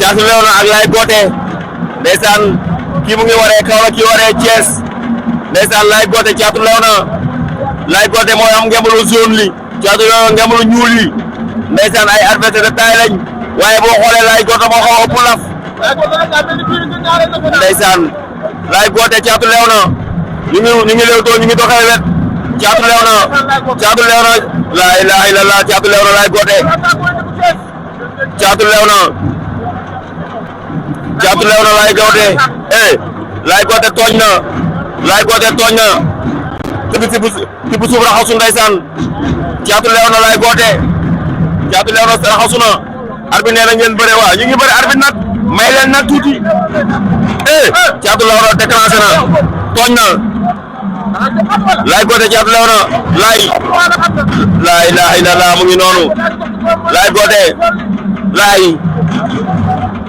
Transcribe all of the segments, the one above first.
Thiatou Léona ak Laye Gothé ndeysaan kii mu ngi waree Kaolack kii waree Thiès ndeysaan Laye Gothé Thiatou Léona Laye Gothé mooy am ngembulu jaune li Thiatou Léona ngembulu ñuul li ndeysaan ay adversaire de taille lañ waaye boo xoolee Laye Gothé moo xaw a ëpp laf ndeysaan Laye Gothé Thiatou Léona ñu ngi léewtoo ñu ngi doxee wet Thiatou Léona la ilaha illallah Thiatou Léona Laye Gothé Thiatou Léona Laye Gothé Laye Gothé tooñ na tibb suuf raxasu ndeysaan Thiatou Léona Laye Gothé Thiatou Léona raxasu na arbitre nee na ngeen bëre waa ñu ngi bëre arbitre nag may leen nag tuuti Thiatou Léona déclenché na tooñ na Laye Gothé Thiatou Léona la ilaha illallah mu ngi noonu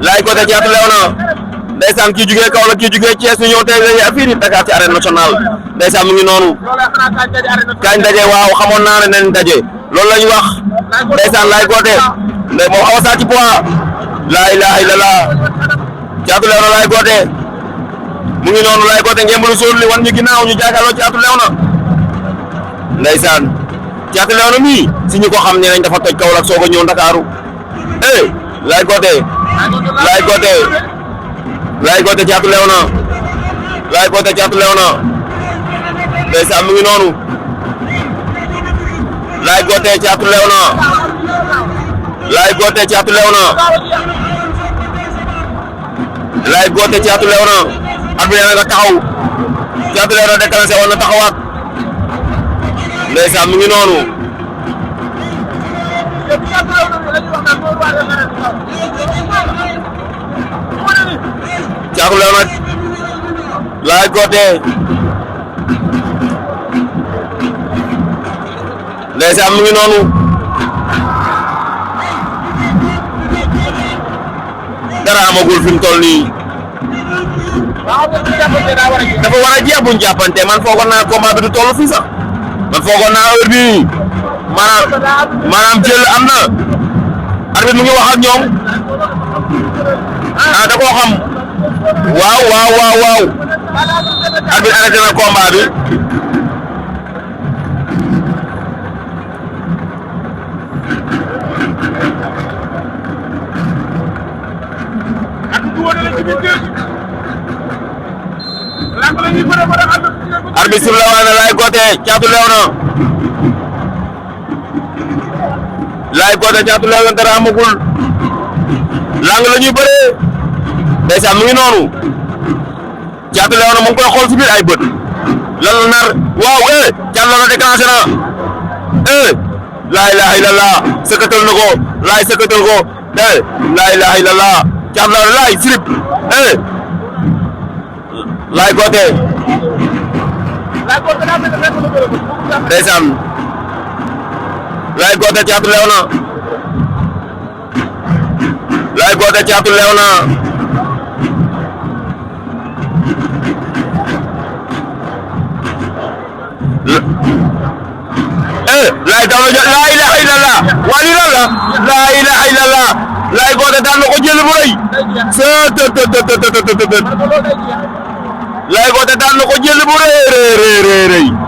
Laye Gothé Thiatou Léona ndeysaan kii jugee Kaolack kii jugee Thiès ñu ñëw tey fii ni Dakar ci arène nationale ndeysaan mu ngi noonu kañ daje waaw xamoon naa ne nañ daje loolu la ñu wax ndeysaan Laye Gothé ndey moom xaw a saa ci poids la ilaha illallah Thiatou Léona Laye Gothé mu ngi noonu Laye Gothé ngeen mën a sóor li wan ñu ginnaaw ñu jàkkaarloo Thiatou Léona ndeysaan Thiatou Léona mii si ñu ko xam ne nañ dafa toj Kaolack soog a ñëw Ndakaaru Laye Gothé Thiatou Léona ndeysaan mu ngi noonu Laye Gothé Thiatou Léona at bi nee na nga taxaw Thiatou Léona déclenché woon na taxawaat ndeysaan mu ngi noonu Thiatou Léona Laye Gothé ndeysaan mu ngi noonu dara amagul fi mu toll nii dafa war a jeex buñ jàppante man foogoon naa combat bi du toll fii sax man foogoon naa heure bii maanaam jël am na arbitre mu ngi wax ak ñoom da koo xam waaw arbitre arrêté na combat bi arbitre sif la waane Laye Gothé Thiatou Léona dara amagul lang la ñuy bëree ndeysaan mu ngi noonu Thiatou Léona mu ngi koy xool si biir ay bët lan la nar waaw Thiatou Léona déclenché na la ilaha illallah sëkkatal na ko Laye sëkkatal ko la ilaha illallah Thiatou Léona Laye slip Laye Gothé ndeysaan Laye Gothé Thiatou Léona Laye Gothé Thiatou Léona Laye daw na la ilaha illallah wali la ilaha illallah Laye Gothé daan na ko jël bu rëy Laye Gothé daan na ko jël bu rëy